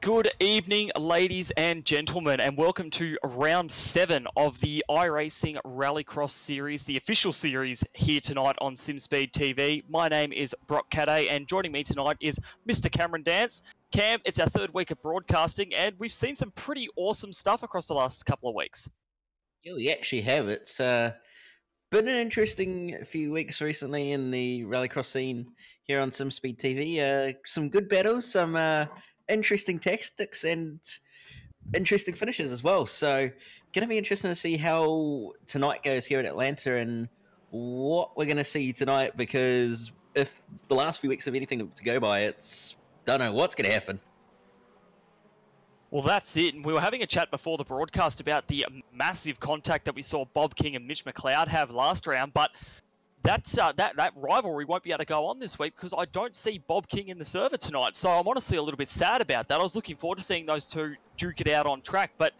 Good evening, ladies and gentlemen, and welcome to round 7 of the iRacing Rallycross series, the official series here tonight on SimSpeed TV. My name is Brock Caday, and joining me tonight is Mr. Cameron Dance. Cam, it's our third week of broadcasting, and we've seen some pretty awesome stuff across the last couple of weeks. Yeah, we actually have. It's been an interesting few weeks recently in the Rallycross scene here on SimSpeed TV. Some good battles, some interesting tactics, and interesting finishes as well. So, going to be interesting to see how tonight goes here at Atlanta and what we're going to see tonight. Because if the last few weeks have anything to go by, don't know what's going to happen. Well, that's it. And we were having a chat before the broadcast about the massive contact that we saw Bob King and Mitch McLeod have last round, but that rivalry won't be able to go on this week because I don't see Bob King in the server tonight. So I'm honestly a little bit sad about that. I was looking forward to seeing those two duke it out on track, but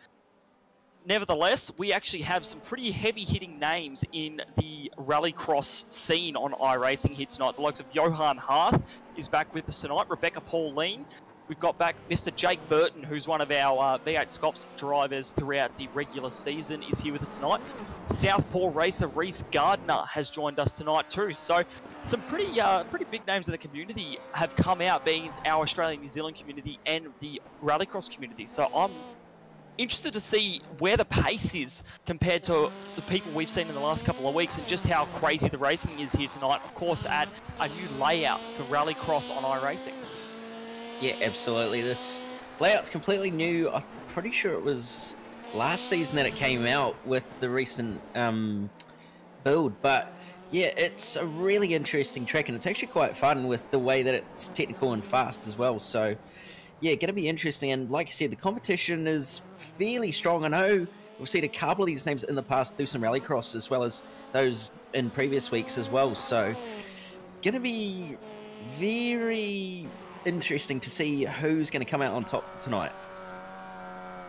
nevertheless, we actually have some pretty heavy-hitting names in the Rallycross scene on iRacing here tonight. The likes of Johan Harth is back with us tonight, Rebecca Pauline. We've got back Mr. Jake Burton, who's one of our V8 Scops drivers throughout the regular season, is here with us tonight. Southpaw racer Reese Gardner has joined us tonight too. So some pretty big names in the community have come out, being our Australian New Zealand community and the Rallycross community. So I'm interested to see where the pace is compared to the people we've seen in the last couple of weeks and just how crazy the racing is here tonight. Of course, at a new layout for Rallycross on iRacing. Yeah, absolutely. This layout's completely new. I'm pretty sure it was last season that it came out with the recent build. But yeah, it's a really interesting track, and it's actually quite fun with the way that it's technical and fast as well. So yeah, going to be interesting. And like I said, the competition is fairly strong. I know we've seen a couple of these names in the past do some Rallycross as well as those in previous weeks as well. So going to be very interesting to see who's going to come out on top tonight.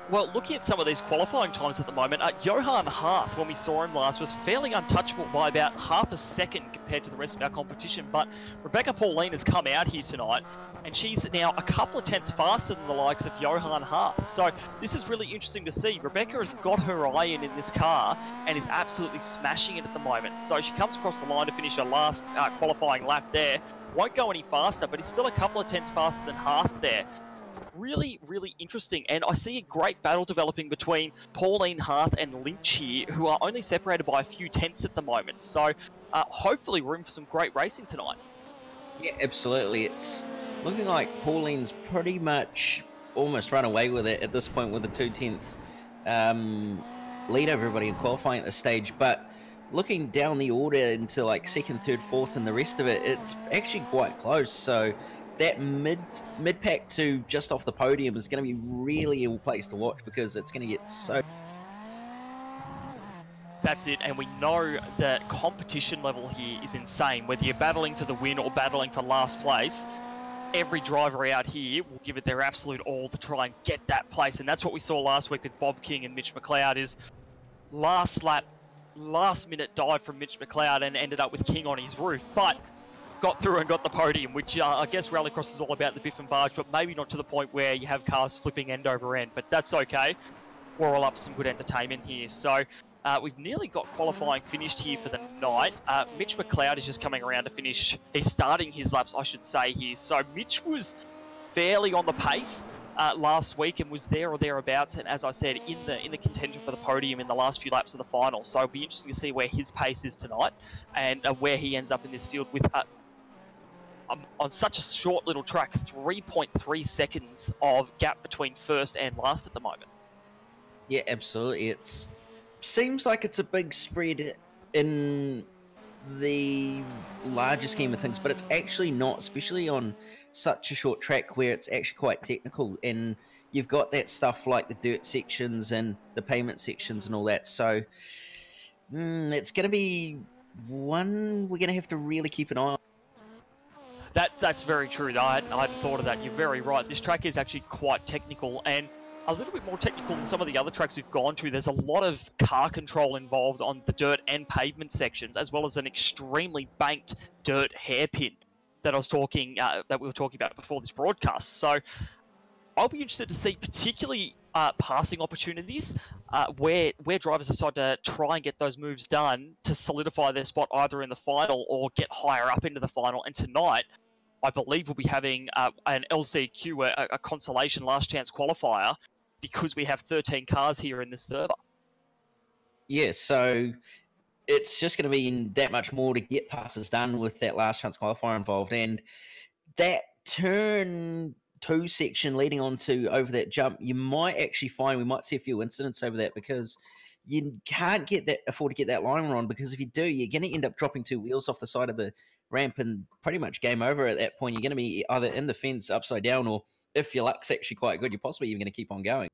Well, looking at some of these qualifying times at the moment, Johan Harth, when we saw him last, was fairly untouchable by about half a second compared to the rest of our competition. But Rebecca Pauline has come out here tonight, and she's now a couple of tenths faster than the likes of Johan Harth. So this is really interesting to see. Rebecca has got her eye in this car and is absolutely smashing it at the moment. So she comes across the line to finish her last qualifying lap there. Won't go any faster, but he's still a couple of tenths faster than Harth there. Really, really interesting, and I see a great battle developing between Pauline Harth and Lynch here, who are only separated by a few tenths at the moment. So hopefully room for some great racing tonight. Yeah, absolutely. It's looking like Pauline's pretty much almost run away with it at this point with a 2/10 lead over everybody in qualifying at this stage, but looking down the order into like second, third, fourth, and the rest of it, it's actually quite close. So that mid pack to just off the podium is going to be really a place to watch because it's going to get so. That's it, and we know that competition level here is insane. Whether you're battling for the win or battling for last place, every driver out here will give it their absolute all to try and get that place, and that's what we saw last week with Bob King and Mitch McLeod. Is last lap, last minute dive from Mitch McLeod and ended up with King on his roof, but got through and got the podium, which I guess Rallycross is all about the biff and barge, but maybe not to the point where you have cars flipping end over end, but that's okay. We're all up for some good entertainment here. So we've nearly got qualifying finished here for the night. Mitch McLeod is just coming around to finish. He's starting his laps, I should say, here. So Mitch was fairly on the pace last week and was there or thereabouts, and as I said, in the contention for the podium in the last few laps of the final. So it'll be interesting to see where his pace is tonight and where he ends up in this field with on such a short little track, 3.3 seconds of gap between first and last at the moment. Yeah, absolutely. It seems like it's a big spread in the larger scheme of things, but it's actually not, especially on such a short track where it's actually quite technical, and you've got that stuff like the dirt sections and the pavement sections and all that. So it's going to be one we're going to have to really keep an eye on. That's very true. I hadn't thought of that. You're very right. This track is actually quite technical and a little bit more technical than some of the other tracks we've gone to. There's a lot of car control involved on the dirt and pavement sections, as well as an extremely banked dirt hairpin that we were talking about before this broadcast. So I'll be interested to see particularly passing opportunities where drivers decide to try and get those moves done to solidify their spot either in the final or get higher up into the final. And tonight, I believe we'll be having an LCQ, a consolation last chance qualifier, because we have 13 cars here in this server. Yeah, so it's just going to be that much more to get passes done with that last chance qualifier involved. And that turn 2 section leading on to over that jump, you might actually find we might see a few incidents over that, because you can't afford to get that line run, because if you do, you're going to end up dropping 2 wheels off the side of the ramp and pretty much game over at that point. You're going to be either in the fence upside down, or if your luck's actually quite good, you're possibly even going to keep on going.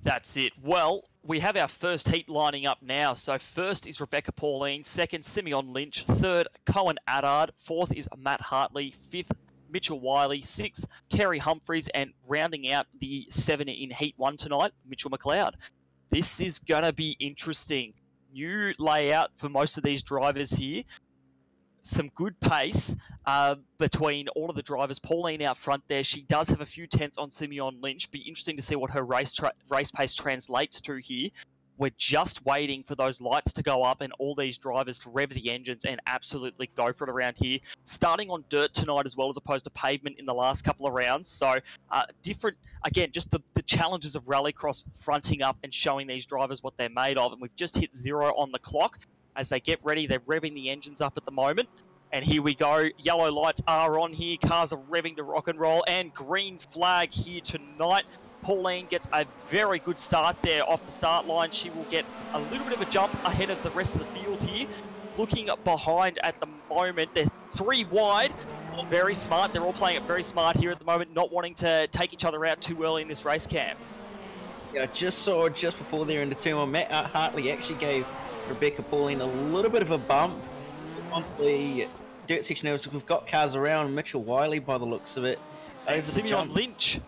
That's it. Well, we have our first heat lining up now. So first is Rebecca Pauline, second Simeon Lynch, third Cohen Addard, fourth is Matt Hartley, fifth Mitchell Wiley, sixth Terry Humphreys, and rounding out the 7 in Heat 1 tonight, Mitchell McLeod. This is going to be interesting. New layout for most of these drivers here. Some good pace between all of the drivers. Pauline out front there. She does have a few tenths on Simeon Lynch. Be interesting to see what her race pace translates to here. We're just waiting for those lights to go up and all these drivers to rev the engines and absolutely go for it around here. Starting on dirt tonight as well, as opposed to pavement in the last couple of rounds. So different, again, just the challenges of Rallycross fronting up and showing these drivers what they're made of. And we've just hit 0 on the clock. As they get ready, they're revving the engines up at the moment. And here we go. Yellow lights are on here. Cars are revving to rock and roll. And green flag here tonight. Pauline gets a very good start there off the start line. She will get a little bit of a jump ahead of the rest of the field here. Looking behind at the moment, they're 3 wide. Very smart. They're all playing it very smart here at the moment, not wanting to take each other out too early in this race camp. Yeah, I just saw just before they're into turn 1, Matt Hartley actually gave Rebecca Pauline a little bit of a bump onto the dirt section. We've got cars around. Mitchell Wiley, by the looks of it, over the jump. Lynch.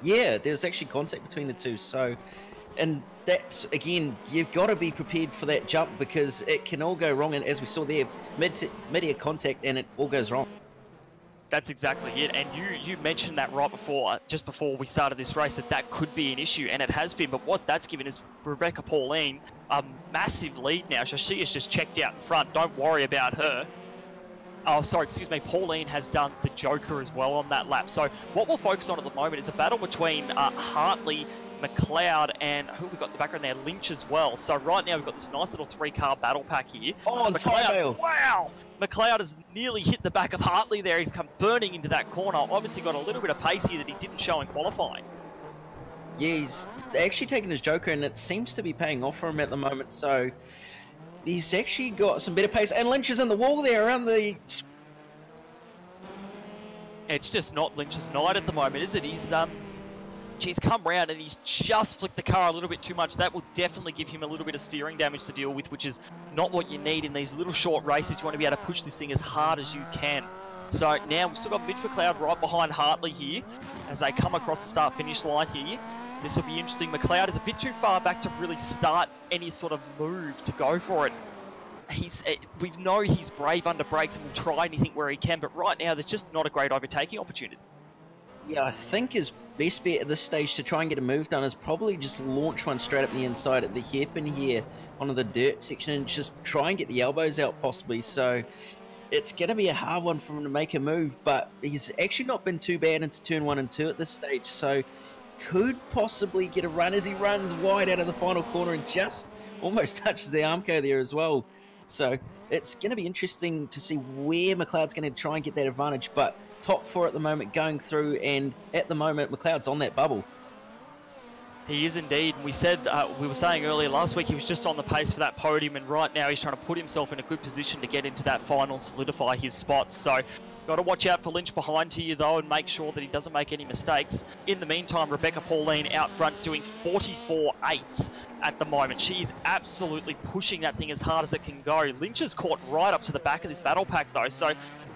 Yeah, there's actually contact between the two. So, and that's, again, you've got to be prepared for that jump, because it can all go wrong. And as we saw there, mid-ear contact, and it all goes wrong. That's exactly it. And you mentioned that right before, just before we started this race, that could be an issue, and it has been. But what that's given is Rebecca Pauline a massive lead now. So she is just checked out in front. Don't worry about her. Oh, sorry, excuse me. Pauline has done the Joker as well on that lap. So what we'll focus on at the moment is a battle between Hartley, McLeod, and who we got in the background there, Lynch as well. So right now we've got this nice little 3-car battle pack here. Oh, McLeod! Wow! McLeod has nearly hit the back of Hartley there. He's come burning into that corner. Obviously got a little bit of pace here that he didn't show in qualifying. Yeah, he's actually taken his Joker, and it seems to be paying off for him at the moment. So he's actually got some better pace. And Lynch is in the wall there around the... It's just not Lynch's night at the moment, is it? He's come round and he's just flicked the car a little bit too much. That will definitely give him a little bit of steering damage to deal with, which is not what you need in these little short races. You want to be able to push this thing as hard as you can. So now we've still got Mitch McLeod right behind Hartley here as they come across the start-finish line here. This will be interesting. McLeod is a bit too far back to really start any sort of move to go for it. We know he's brave under brakes and will try anything where he can, but right now there's just not a great overtaking opportunity. Yeah, I think his best bet at this stage to try and get a move done is probably just launch one straight up the inside at the hairpin here onto the dirt section and just try and get the elbows out possibly. So it's going to be a hard one for him to make a move, but he's actually not been too bad into turn 1 and 2 at this stage. So could possibly get a run as he runs wide out of the final corner and just almost touches the Armco there as well. So it's going to be interesting to see where McLeod's going to try and get that advantage, but top 4 at the moment going through, and at the moment McLeod's on that bubble. He is indeed. We were saying earlier last week he was just on the pace for that podium, and right now he's trying to put himself in a good position to get into that final and solidify his spot. So got to watch out for Lynch behind you though, and make sure that he doesn't make any mistakes. In the meantime, Rebecca Pauline out front doing 44.8 at the moment. She's absolutely pushing that thing as hard as it can go. Lynch is caught right up to the back of this battle pack though, so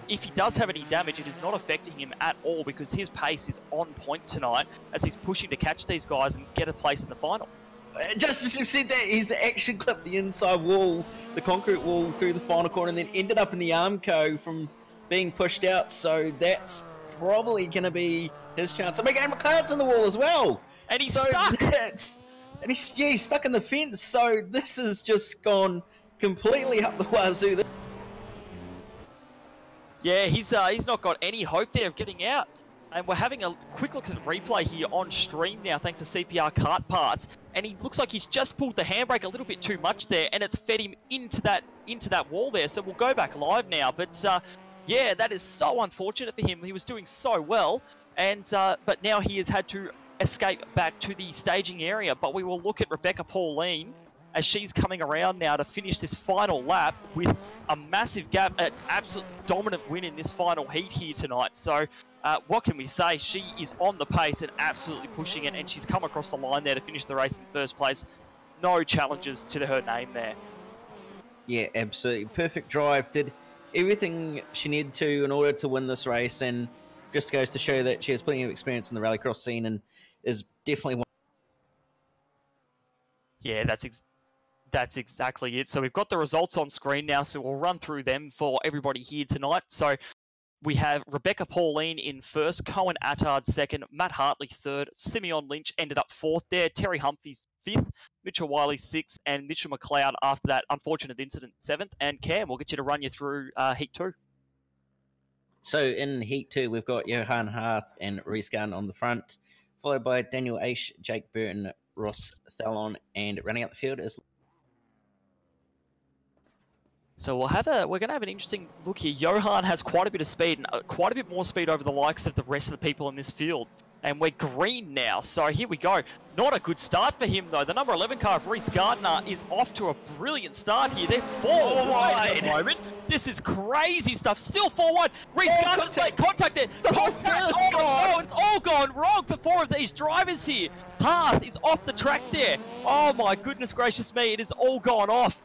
if he does have any damage, it is not affecting him at all, because his pace is on point tonight as he's pushing to catch these guys and get a place in the final. Just as you've said that, he's actually clipped the inside wall, the concrete wall, through the final corner, and then ended up in the Armco from being pushed out. So that's probably going to be his chance. Oh my God, McLeod's in the wall as well. And he's stuck. And he's stuck in the fence. So this has just gone completely up the wazoo. Yeah, he's not got any hope there of getting out. And we're having a quick look at the replay here on stream now, thanks to CPR Kart Parts. And he looks like he's just pulled the handbrake a little bit too much there, and it's fed him into that wall there. So we'll go back live now. But yeah, that is so unfortunate for him. He was doing so well, and but now he has had to escape back to the staging area. But we will look at Rebecca Pauline as she's coming around now to finish this final lap with a massive gap, an absolute dominant win in this final heat here tonight. So what can we say? She is on the pace and absolutely pushing it, and she's come across the line there to finish the race in first place. No challenges to her name there. Yeah, absolutely. Perfect drive. Did everything she needed to in order to win this race, and just goes to show that she has plenty of experience in the rallycross scene and is definitely one. Yeah, that's exactly it. So we've got the results on screen now, so we'll run through them for everybody here tonight. So we have Rebecca Pauline in first, Cohen Attard second, Matt Hartley third, Simeon Lynch ended up fourth there, Terry Humphries fifth, Mitchell Wiley sixth, and Mitchell McLeod after that unfortunate incident seventh. And Cam, we'll get you to run you through Heat 2. So in Heat 2, we've got Johan Harth and Reese Gunn on the front, followed by Daniel Aish, Jake Burton, Ross Thallon, and running out the field is... So we're going to have an interesting look here. Johan has quite a bit of speed, and quite a bit more speed over the likes of the rest of the people in this field. And we're green now, so here we go. Not a good start for him, though. The number 11 car of Reese Gardner is off to a brilliant start here. They're 4 wide at the moment. This is crazy stuff. Still 4 wide. Reese Gardner's made contact there. Contact! Oh, no, it's all gone wrong for 4 of these drivers here. Harth is off the track there. Oh, my goodness gracious me. It has all gone off.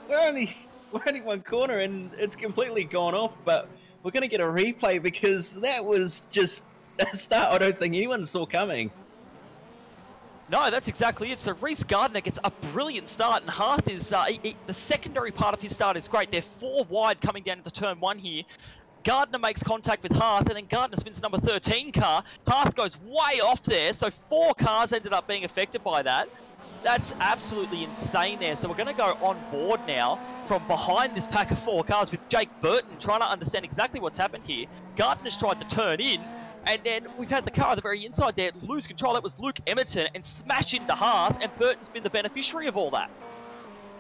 We're only 1 corner and it's completely gone off, but we're going to get a replay because that was just a start I don't think anyone saw coming. No, that's exactly it. So Reese Gardner gets a brilliant start, and Harth is the secondary part of his start is great. They're 4 wide coming down into turn 1 here. Gardner makes contact with Harth, and then Gardner spins the number 13 car. Harth goes way off there, so 4 cars ended up being affected by that. That's absolutely insane there. So we're going to go on board now from behind this pack of 4 cars with Jake Burton trying to understand exactly what's happened here. Gardner's tried to turn in, and then we've had the car at the very inside there lose control. That was Luke Emerton and smash into Harth, and Burton's been the beneficiary of all that.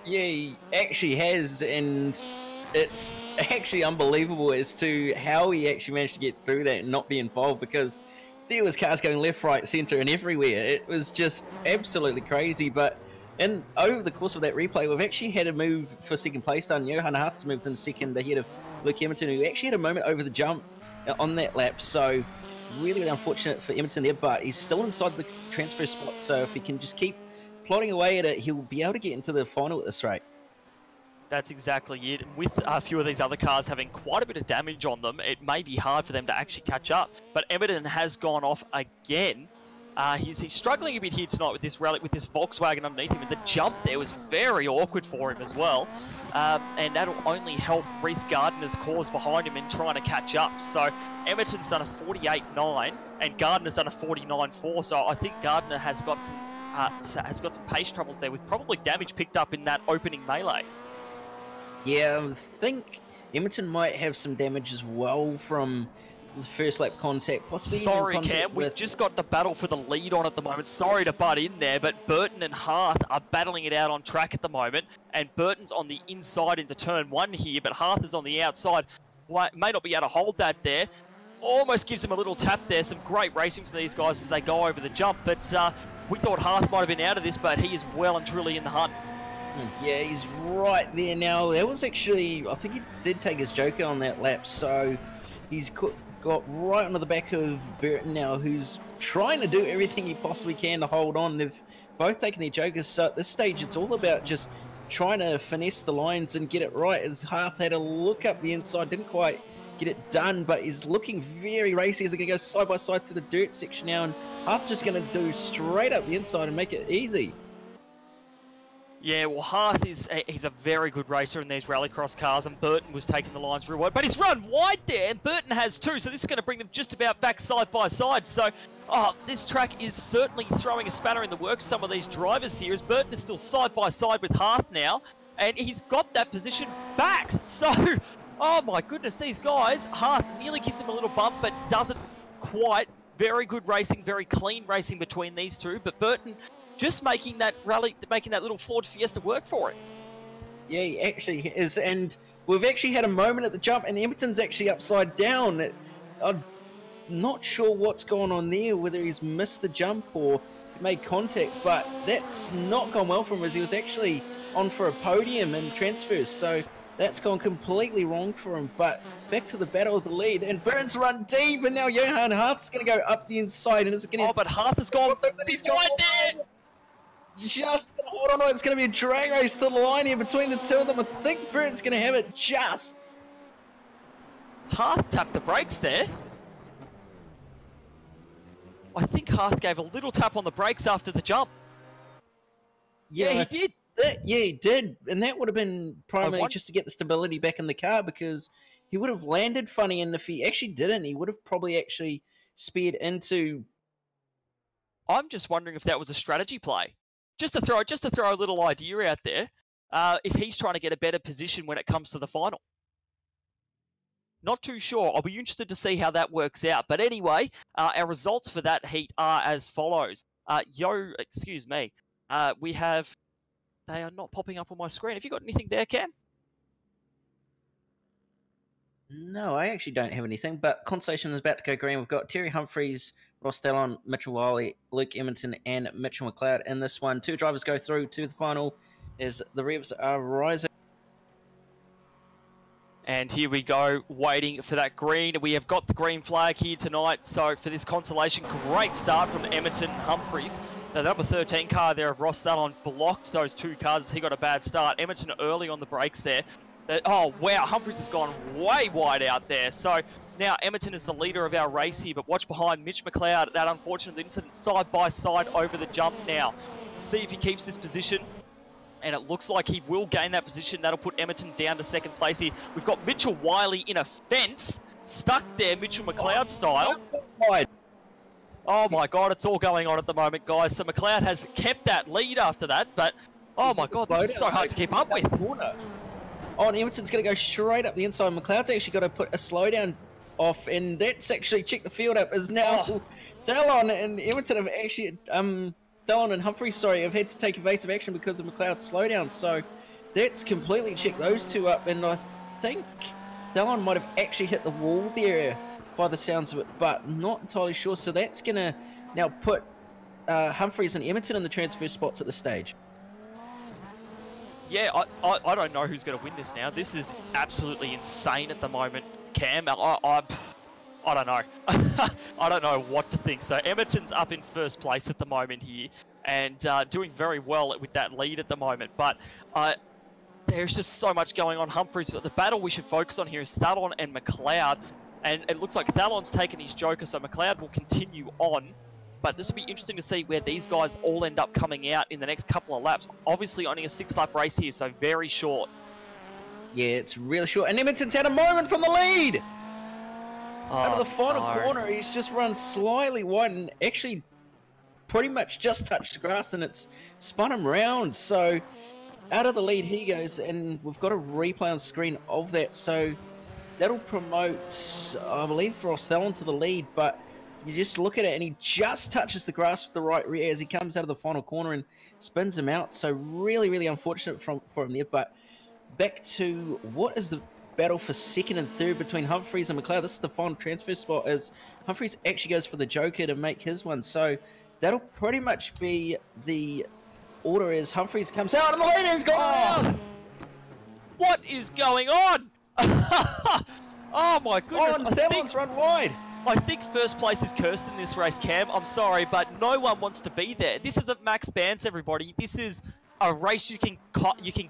Yeah, he actually has, and it's actually unbelievable as to how he actually managed to get through that and not be involved, because there was cars going left, right, centre and everywhere. It was just absolutely crazy. But over the course of that replay, we've actually had a move for second place done. Johan Harth's moved in second ahead of Luke Emerton, who actually had a moment over the jump on that lap. So really unfortunate for Emerton there, but he's still inside the transfer spot. So if he can just keep plodding away at it, he'll be able to get into the final at this rate. That's exactly it. With a few of these other cars having quite a bit of damage on them, it may be hard for them to actually catch up. But Emerton has gone off again. He's struggling a bit here tonight with this rally, with this Volkswagen underneath him, and the jump there was very awkward for him as well. And that'll only help Reese Gardner's cause behind him in trying to catch up. So Emerton's done a 48.9 and Gardner's done a 49.4. So I think Gardner has got some pace troubles there, with probably damage picked up in that opening melee. Yeah, I think Emerton might have some damage as well from the first lap contact. Possibly sorry, Cam, we've just got the battle for the lead on at the moment. Sorry to butt in there, but Burton and Harth are battling it out on track at the moment. And Burton's on the inside into turn 1 here, but Harth is on the outside. May not be able to hold that there. Almost gives him a little tap there. Some great racing for these guys as they go over the jump. But we thought Harth might have been out of this, but he is well and truly in the hunt. Yeah, he's right there now. That was actually, I think he did take his Joker on that lap, so he's got right onto the back of Burton now, who's trying to do everything he possibly can to hold on. They've both taken their Jokers, so at this stage it's all about just trying to finesse the lines and get it right, as Harth had a look up the inside, didn't quite get it done, but he's looking very racy as they're going to go side by side through the dirt section now, and Harth's just going to do straight up the inside and make it easy. Yeah, well, Hearth he's a very good racer in these rallycross cars, and Burton was taking the lines real wide, but he's run wide there, and Burton has too, so this is going to bring them just about back side by side. So, this track is certainly throwing a spanner in the works, some of these drivers here, as Burton is still side by side with Hearth now, and he's got that position back. So, oh my goodness, these guys, Hearth nearly gives him a little bump, but doesn't quite. Very good racing, very clean racing between these two, but Burton just making that little Ford Fiesta work for it. Yeah, he actually is, and we've actually had a moment at the jump, and Emerton's actually upside down. I'm not sure what's going on there, whether he's missed the jump or made contact, but that's not gone well for him, as he was actually on for a podium in transfers, so that's gone completely wrong for him. But back to the battle of the lead, and Burns run deep, and now Johan Harth's going to go up the inside, and is it going to... Oh, but Harth has gone wide there! Just hold on, it's going to be a drag race to the line here between the two of them. I think Burns going to have it just. Hearth tapped the brakes there. I think Hearth gave a little tap on the brakes after the jump. Yeah, he did. Yeah, he did. And that would have been primarily just to get the stability back in the car, because he would have landed funny, and if he actually didn't, he would have probably actually speared into... I'm just wondering if that was a strategy play. Just to throw a little idea out there, if he's trying to get a better position when it comes to the final. Not too sure. I'll be interested to see how that works out. But anyway, our results for that heat are as follows. Excuse me. We have... They are not popping up on my screen. Have you got anything there, Cam? No, I actually don't have anything, but consolation is about to go green. We've got Terry Humphries, Ross Dallon, Mitchell Wiley, Luke Edmonton, and Mitchell McLeod in this one. Two drivers go through to the final as the revs are rising. And here we go, waiting for that green. We have got the green flag here tonight. So for this consolation, great start from Edmonton Humphries. Now, the number 13 car there of Ross Dallon blocked those two cars as he got a bad start. Edmonton early on the brakes there. Oh, wow, Humphries has gone way wide out there. So now Edmonton is the leader of our race here, but watch behind Mitch McLeod. That unfortunate incident side by side over the jump now. We'll see if he keeps this position. And it looks like he will gain that position. That'll put Edmonton down to second place here. We've got Mitchell Wiley in a fence, stuck there Mitchell McLeod style. Oh my God, it's all going on at the moment, guys. So McLeod has kept that lead after that, but oh my God, this is so hard to keep up with. Oh, and Edmonton's going to go straight up the inside. McLeod's actually got to put a slowdown off, and that's actually checked the field up. Is now Dallon and Edmonton have actually, Dallon and Humphries, sorry, have had to take evasive action because of McLeod's slowdown. So that's completely checked those two up, and I think Dallon might have actually hit the wall there by the sounds of it, but not entirely sure. So that's going to now put Humphries and Edmonton in the transfer spots at this stage. Yeah, I don't know who's going to win this now. This is absolutely insane at the moment, Cam. I don't know. I don't know what to think. So Edmonton's up in first place at the moment here and doing very well with that lead at the moment. But there's just so much going on. Humphries, the battle we should focus on here is Dallon and McLeod. And it looks like Dallon's taken his joker, so McLeod will continue on. But this will be interesting to see where these guys all end up coming out in the next couple of laps. Obviously only a 6-lap race here, so very short. Yeah, it's really short. And Edmonton's had a moment from the lead! Out of the final corner, he's just run slightly wide and actually pretty much just touched the grass, and it's spun him round. So out of the lead he goes, and we've got a replay on screen of that. So that'll promote, I believe, Ross Dallon to the lead, but you just look at it and he just touches the grass with the right rear as he comes out of the final corner and spins him out. So really, really unfortunate for him there. But back to what is the battle for second and third between Humphries and McLeod. This is the final transfer spot as Humphries actually goes for the joker to make his one. So that'll pretty much be the order as Humphries comes out and the leader's gone around. What is going on? Oh my goodness. Oh, and Dallon's run wide. I think first place is cursed in this race, Cam. I'm sorry, but no one wants to be there. This is a max bans, everybody. This is a race you can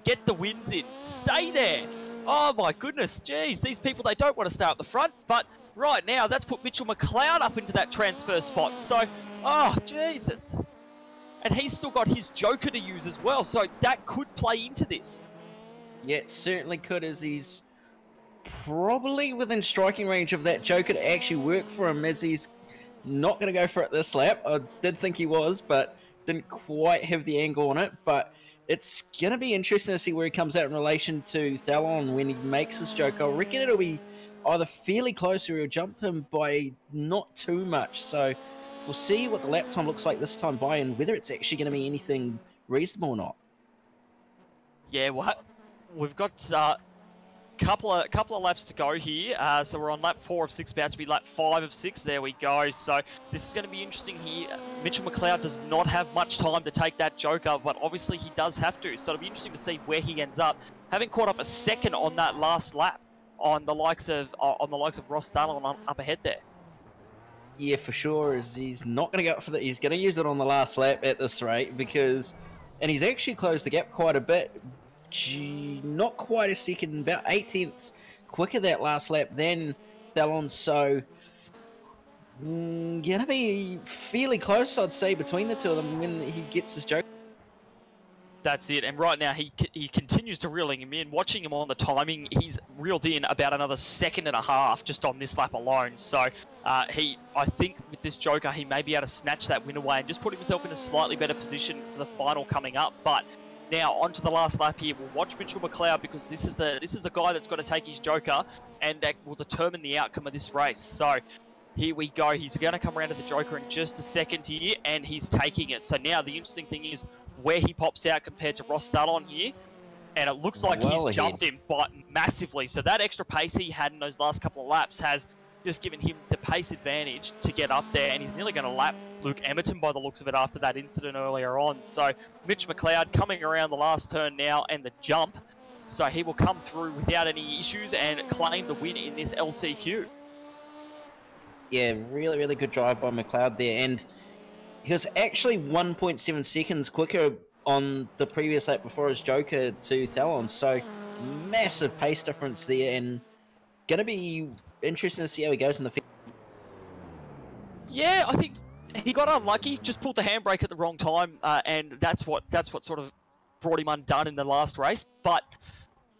get the wins in. Stay there. Oh my goodness, jeez. These people, they don't want to stay up the front, but right now that's put Mitchell McLeod up into that transfer spot. So, oh Jesus. and he's still got his Joker to use as well, so that could play into this. Yeah, it certainly could, as he's probably within striking range of that Joker to actually work for him, as he's not going to go for it this lap. I did think he was, but didn't quite have the angle on it. But it's going to be interesting to see where he comes out in relation to Thalon when he makes his Joker. I reckon it'll be either fairly close or he'll jump him by not too much. So we'll see what the lap time looks like this time by and whether it's actually going to be anything reasonable or not. Yeah, well, we've got couple of laps to go here. So we're on lap 4 of 6, about to be lap 5 of 6. There we go. So this is going to be interesting here. Mitchell McLeod does not have much time to take that Joker, but obviously he does have to. So it'll be interesting to see where he ends up, having caught up a second on that last lap on the likes of Ross Thallon up ahead there. Yeah, for sure. He's not going to go up for that. He's going to use it on the last lap at this rate because, and he's actually closed the gap quite a bit. Not quite a second, about 8/10 quicker that last lap than Thallon, so gonna be fairly close, I'd say, between the two of them when he gets his Joker. That's it, and right now he continues to reeling him in. Watching him on the timing, he's reeled in about another 1.5 seconds just on this lap alone. So I think with this Joker, he may be able to snatch that win away and just put himself in a slightly better position for the final coming up. But now, on to the last lap here. We'll watch Mitchell McLeod because this is the guy that's got to take his Joker, and that will determine the outcome of this race. So here we go. He's going to come around to the Joker in just a second here, and he's taking it. So now the interesting thing is where he pops out compared to Ross Thallon here, and it looks like he's jumped him massively. So that extra pace he had in those last couple of laps has just given him the pace advantage to get up there, and he's nearly going to lap Luke Emerton by the looks of it after that incident earlier on. So Mitch McLeod coming around the last turn now and the jump, so he will come through without any issues and claim the win in this LCQ. Yeah, really, really good drive by McLeod there, and he was actually 1.7 seconds quicker on the previous lap before his Joker to Thallon, so massive pace difference there, and going to be interesting to see how he goes in the field. Yeah, I think he got unlucky, just pulled the handbrake at the wrong time, and that's what sort of brought him undone in the last race. But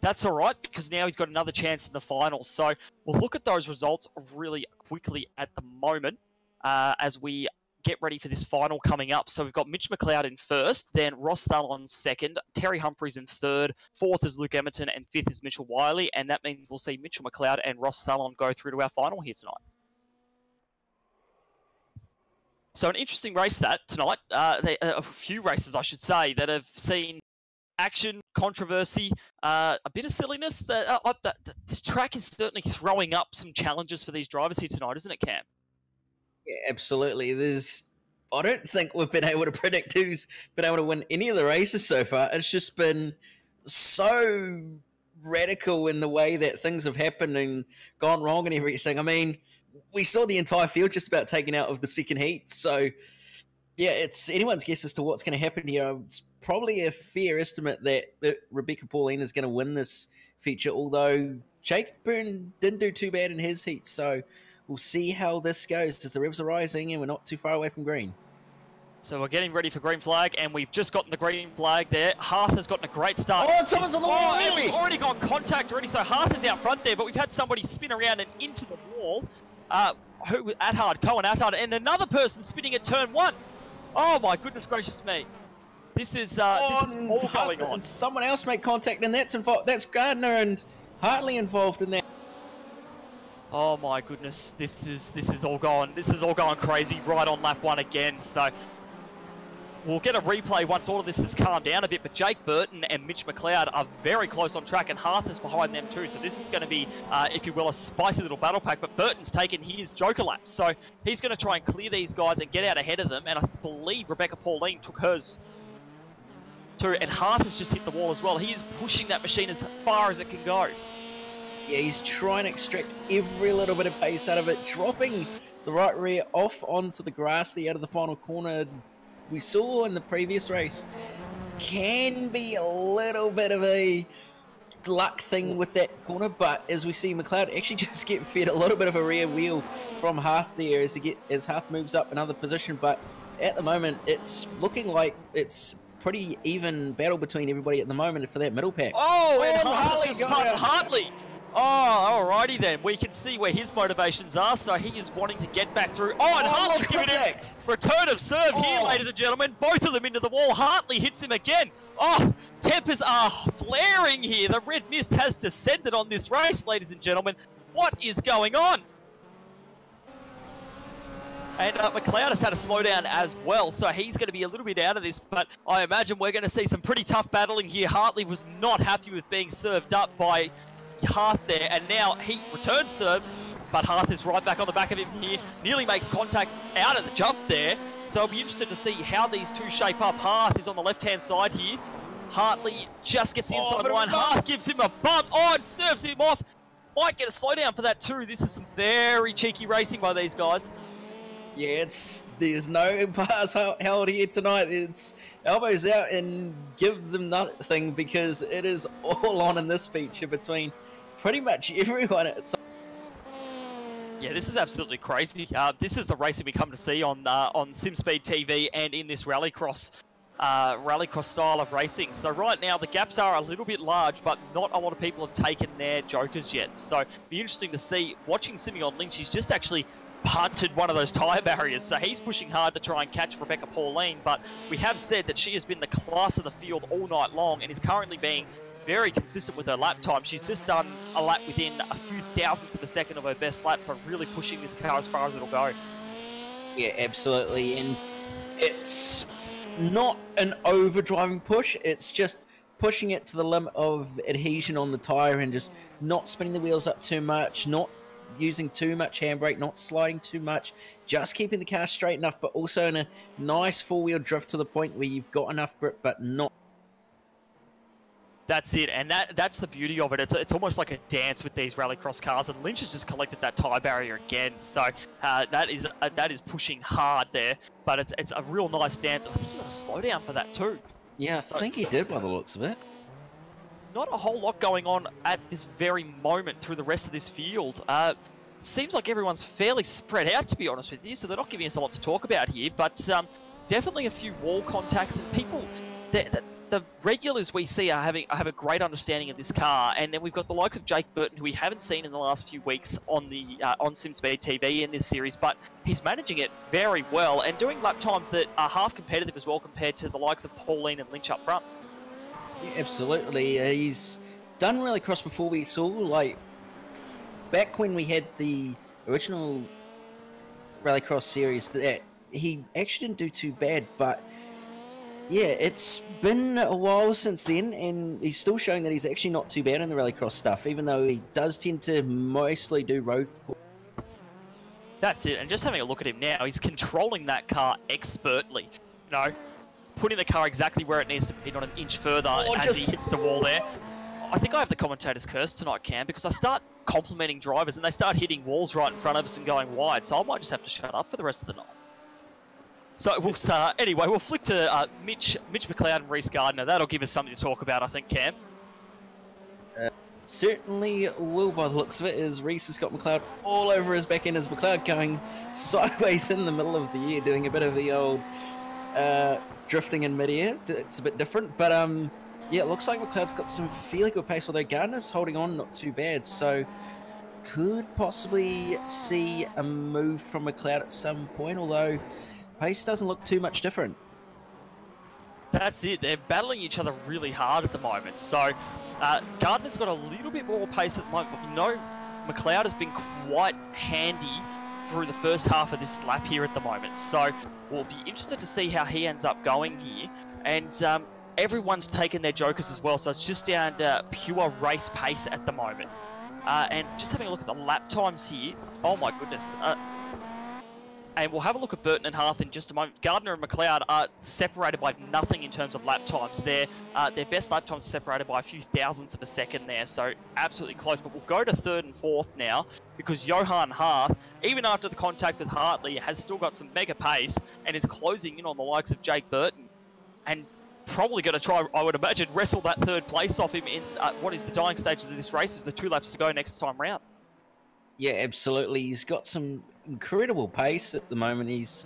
that's all right because now he's got another chance in the finals. So we'll look at those results really quickly at the moment as we get ready for this final coming up. So we've got Mitch McLeod in first, then Ross Thallon second, Terry Humphries in third, fourth is Luke Emerton, and fifth is Mitchell Wiley. And that means we'll see Mitchell McLeod and Ross Thallon go through to our final here tonight. So an interesting race tonight. A few races, I should say, that have seen action, controversy, a bit of silliness. This track is certainly throwing up some challenges for these drivers here tonight, isn't it, Cam? Yeah, absolutely. I don't think we've been able to predict who's been able to win any of the races so far. It's just been so radical in the way that things have happened and gone wrong and everything. I mean, we saw the entire field just about taken out of the second heat. So, yeah, it's anyone's guess as to what's going to happen here. It's probably a fair estimate that Rebecca Pauline is going to win this feature, although Jake Byrne didn't do too bad in his heat. So we'll see how this goes as the revs are rising and we're not too far away from green. So we're getting ready for green flag, and we've just gotten the green flag there. Hearth has gotten a great start. Oh, someone's on the wall, really? We've already got contact already, so Hearth is out front there, but we've had somebody spin around and into the wall. Cohen Attard, and another person spinning at turn one. Oh my goodness gracious me. This is all going on. Someone else made contact, and that's Gardner and Hartley involved in that. Oh my goodness, this is all going crazy right on lap one again. So we'll get a replay once all of this has calmed down a bit, but Jake Burton and Mitch McLeod are very close on track, and Hearth is behind them too. So this is going to be, if you will, a spicy little battle pack, but Burton's taken his Joker lap. So he's going to try and clear these guys and get out ahead of them, and I believe Rebecca Pauline took hers too, and Hearth has just hit the wall as well. He is pushing that machine as far as it can go. Yeah, he's trying to extract every little bit of pace out of it, dropping the right rear off onto the grass there out of the final corner. We saw in the previous race can be a little bit of a luck thing with that corner, but as we see McLeod actually just get fed a little bit of a rear wheel from Hearth there as Hearth moves up another position, but at the moment, it's looking like it's pretty even battle between everybody at the moment for that middle pack. Oh, and Hartley Hartley got out. Hartley. Oh, alrighty then. We can see where his motivations are, so he is wanting to get back through. Oh, and Hartley's giving him return of serve here, ladies and gentlemen. Both of them into the wall. Hartley hits him again. Oh, tempers are flaring here. The red mist has descended on this race, ladies and gentlemen. What is going on? And McLeod has had a slowdown as well, so he's going to be a little bit out of this, but I imagine we're going to see some pretty tough battling here. Hartley was not happy with being served up by Hearth there, and now he returns serve, but Hearth is right back on the back of him here. Nearly makes contact out of the jump there, so I'll be interested to see how these two shape up. Hearth is on the left-hand side here. Hartley just gets the inside line. Hearth gives him a bump. Oh, and serves him off. Might get a slowdown for that too. This is some very cheeky racing by these guys. Yeah, there's no bars held here tonight. It's elbows out and give them nothing, because it is all on in this feature between pretty much everyone. Yeah, this is absolutely crazy. This is the racing we come to see on SimSpeed TV and in this rallycross style of racing. So right now the gaps are a little bit large, but not a lot of people have taken their jokers yet. So it'll be interesting to see. Watching Simeon Lynch, he's just actually punted one of those tyre barriers, so he's pushing hard to try and catch Rebecca Pauline, but we have said that she has been the class of the field all night long and is currently being very consistent with her lap time. She's just done a lap within a few thousandths of a second of her best lap, so really pushing this car as far as it'll go. Yeah, absolutely, and it's not an overdriving push, it's just pushing it to the limit of adhesion on the tyre and just not spinning the wheels up too much, not using too much handbrake, not sliding too much, just keeping the car straight enough, but also in a nice four-wheel drift to the point where you've got enough grip, but not. That's it, and that's the beauty of it. It's almost like a dance with these rallycross cars, and Lynch has just collected that tyre barrier again, so that is pushing hard there, but it's a real nice dance. I think he got a slowdown for that too. Yeah, I think he did by the looks of it. Not a whole lot going on at this very moment through the rest of this field. Seems like everyone's fairly spread out, to be honest with you, so they're not giving us a lot to talk about here, but definitely a few wall contacts, and people, the regulars we see have a great understanding of this car, and then we've got the likes of Jake Burton, who we haven't seen in the last few weeks on the on SimSpeed TV in this series, but he's managing it very well and doing lap times that are half competitive as well compared to the likes of Pauline and Lynch up front. Yeah, absolutely. He's done rallycross before. We saw, like, back when we had the original rallycross series, that he actually didn't do too bad, but yeah, it's been a while since then, and he's still showing that he's actually not too bad in the rallycross stuff, even though he does tend to mostly do road. That's it, and just having a look at him now, he's controlling that car expertly, you know, putting the car exactly where it needs to be, not an inch further as he hits the wall there. I think I have the commentator's curse tonight, Cam, because I start complimenting drivers and they start hitting walls right in front of us and going wide, so I might just have to shut up for the rest of the night. So we'll anyway, we'll flick to Mitch McLeod and Reese Gardner. That'll give us something to talk about, I think, Cam. Certainly will, by the looks of it, as Reese has got McLeod all over his back end, as McLeod going sideways in the middle of the year, doing a bit of the old drifting in mid-air. It's a bit different, but yeah, it looks like McLeod's got some fairly good pace, although Gardner's holding on not too bad, so could possibly see a move from McLeod at some point, although pace doesn't look too much different. That's it. They're battling each other really hard at the moment. So Gardner's got a little bit more pace at the moment, but we know McLeod has been quite handy through the first half of this lap here at the moment. So we'll be interested to see how he ends up going here. And everyone's taken their jokers as well, so it's just down to pure race pace at the moment. And just having a look at the lap times here. Oh my goodness. And we'll have a look at Burton and Hearth in just a moment. Gardner and McLeod are separated by nothing in terms of lap times. Their best lap times are separated by a few thousandths of a second there, so absolutely close. But we'll go to third and fourth now, because Johan Hearth, even after the contact with Hartley, has still got some mega pace and is closing in on the likes of Jake Burton. And probably going to try, I would imagine, wrestle that third place off him in what is the dying stage of this race, with the 2 laps to go next time round. Yeah, absolutely. He's got some incredible pace at the moment. He's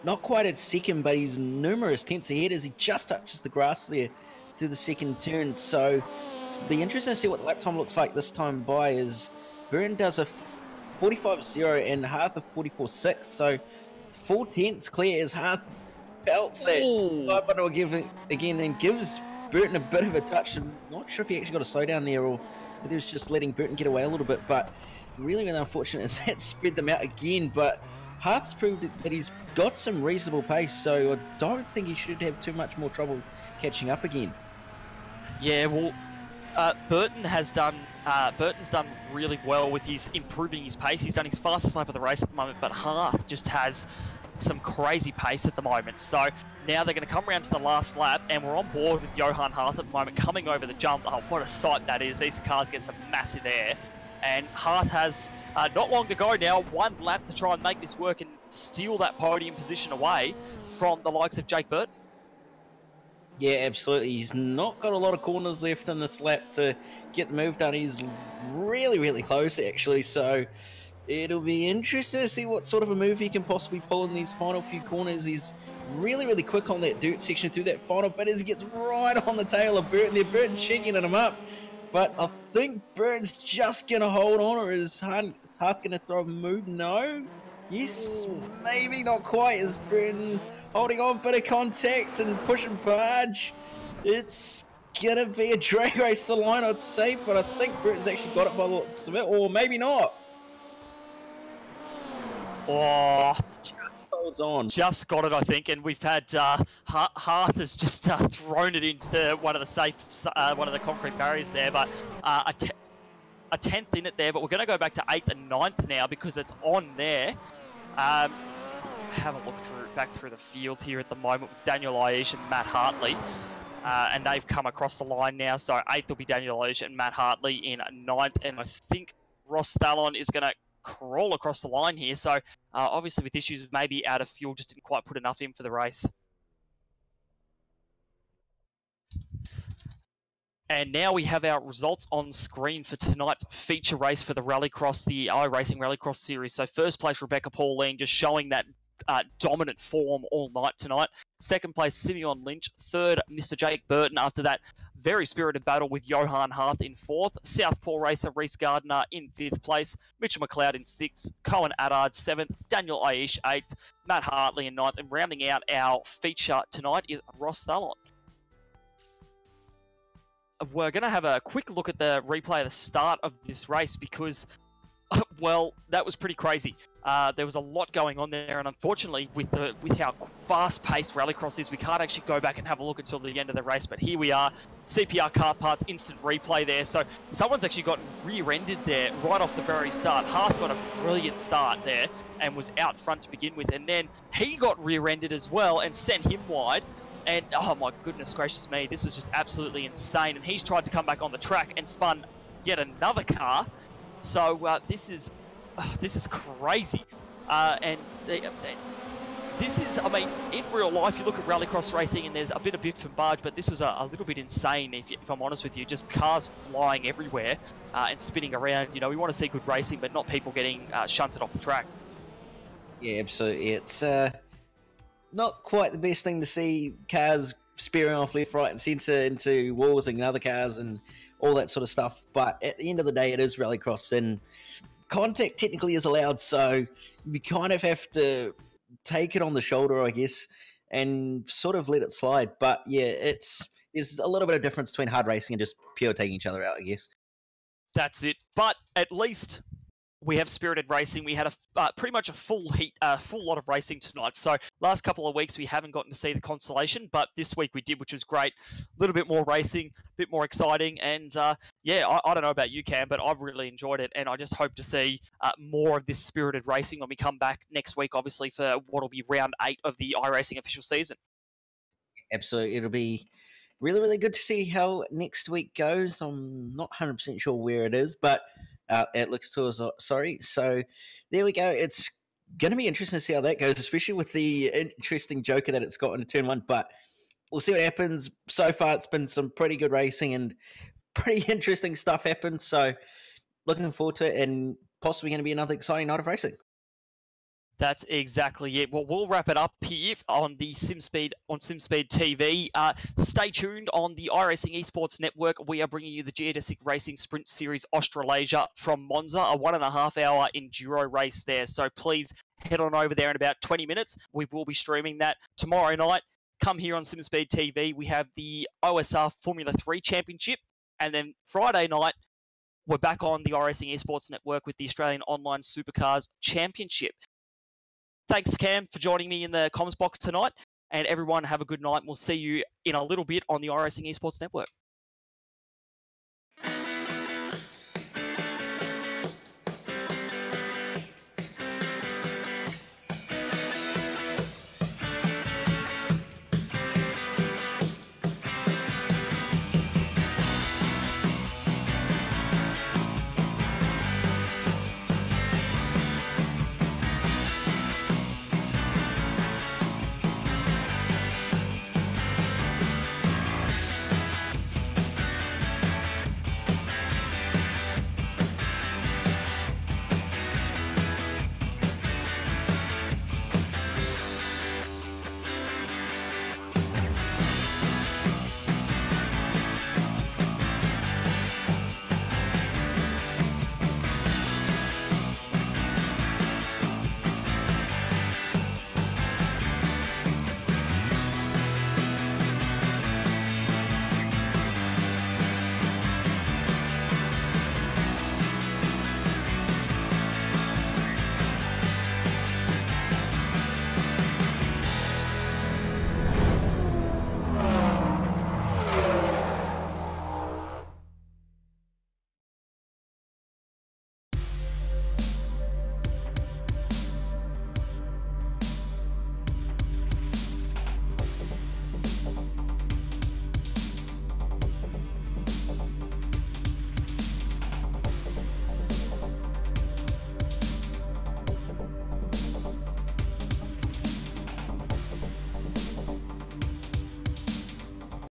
not quite at second, but he's numerous tenths ahead as he just touches the grass there through the second turn. So it'll be interesting to see what the lap time looks like this time by, as Burton does a 45.0 and Hearth a 44.6. So 4 tenths clear as Hearth belts that Ooh. but again and gives Burton a bit of a touch. I'm not sure if he actually got a slowdown there or whether he was just letting Burton get away a little bit, but really unfortunate is that spread them out again. But Hearth's proved that he's got some reasonable pace, so I don't think he should have too much more trouble catching up again. Yeah, well, Burton's done really well with his improving his pace. He's done his fastest lap of the race at the moment, but Hearth just has some crazy pace at the moment. So now they're going to come around to the last lap, and we're on board with Johan Hearth at the moment, coming over the jump. Oh, what a sight that is. These cars get some massive air. And Hearth has not long to go now, 1 lap to try and make this work and steal that podium position away from the likes of Jake Burton. Yeah, absolutely. He's not got a lot of corners left in this lap to get the move done. He's really, really close, actually. So it'll be interesting to see what sort of a move he can possibly pull in these final few corners. He's really, really quick on that dirt section through that final bit as he gets right on the tail of Burton there. Burton shaking him up. But I think Burton's just going to hold on, or is Hearth going to throw a move? No? Yes, maybe not quite. Is Burton holding on, bit of contact and pushing barge? It's going to be a drag race to the line, I'd say, but I think Burton's actually got it by the looks of it, or maybe not. Oh, just holds on. Just got it, I think, and we've had Hearth has just thrown it into one of the concrete barriers there, but a 10th in it there. But we're going to go back to 8th and 9th now because it's on there. Have a look back through the field here at the moment with Daniel Aish and Matt Hartley, and they've come across the line now. So 8th will be Daniel Aish and Matt Hartley in 9th, and I think Ross Thallon is going to crawl across the line here. So obviously with issues maybe out of fuel, just didn't quite put enough in for the race. And now we have our results on screen for tonight's feature race for the Rallycross, the iRacing Rallycross series. So first place, Rebecca Pauline, just showing that dominant form all night tonight. Second place, Simeon Lynch. Third, Mr. Jake Burton after that very spirited battle with Johan Hearth in 4th. Southpaw racer Reese Gardner in 5th place. Mitchell McLeod in 6th. Cohen Addard 7th. Daniel Aish 8th. Matt Hartley in 9th. And rounding out our feature tonight is Ross Thallon. We're going to have a quick look at the replay of the start of this race because, well, that was pretty crazy. There was a lot going on there, and unfortunately, with how fast-paced Rallycross is, we can't actually go back and have a look until the end of the race. But here we are, CPR car parts, instant replay there. So someone's actually gotten rear-ended there right off the very start. Hearth got a brilliant start there and was out front to begin with, and then he got rear-ended as well and sent him wide. And oh my goodness gracious me, this was just absolutely insane. And he's tried to come back on the track and spun yet another car. So this is crazy. This is, I mean, in real life, you look at rallycross racing and there's a bit of biff and barge, but this was a little bit insane, if I'm honest with you. Just cars flying everywhere and spinning around. You know, we want to see good racing, but not people getting shunted off the track. Yeah, absolutely. It's not quite the best thing to see cars spearing off left, right, and centre into walls and other cars and all that sort of stuff. But at the end of the day, it is rallycross, and contact technically is allowed, so you kind of have to take it on the shoulder, I guess, and sort of let it slide. But yeah, there's a little bit of difference between hard racing and just pure taking each other out, I guess. That's it. But at least we have spirited racing. We had pretty much a full lot of racing tonight. So last couple of weeks we haven't gotten to see the consolation, but this week we did, which was great. A little bit more racing, a bit more exciting, and yeah, I don't know about you, Cam, but I've really enjoyed it, and I just hope to see more of this spirited racing when we come back next week, obviously, for what will be round 8 of the iRacing official season. Absolutely, it'll be really, really good to see how next week goes. I'm not 100% sure where it is, but it looks to us, sorry. So there we go. It's going to be interesting to see how that goes, especially with the interesting joker that it's got in turn 1. But we'll see what happens. So far, it's been some pretty good racing and pretty interesting stuff happened. So looking forward to it, and possibly going to be another exciting night of racing. That's exactly it. Well, we'll wrap it up here on the SimSpeed TV. Stay tuned on the iRacing Esports Network. We are bringing you the Geodesic Racing Sprint Series Australasia from Monza, a 1.5 hour enduro race there. So please head on over there in about 20 minutes. We will be streaming that tomorrow night. Come here on SimSpeed TV. We have the OSR Formula 3 Championship. And then Friday night, we're back on the iRacing Esports Network with the Australian Online Supercars Championship. Thanks, Cam, for joining me in the comms box tonight. And everyone, have a good night. We'll see you in a little bit on the iRacing Esports Network.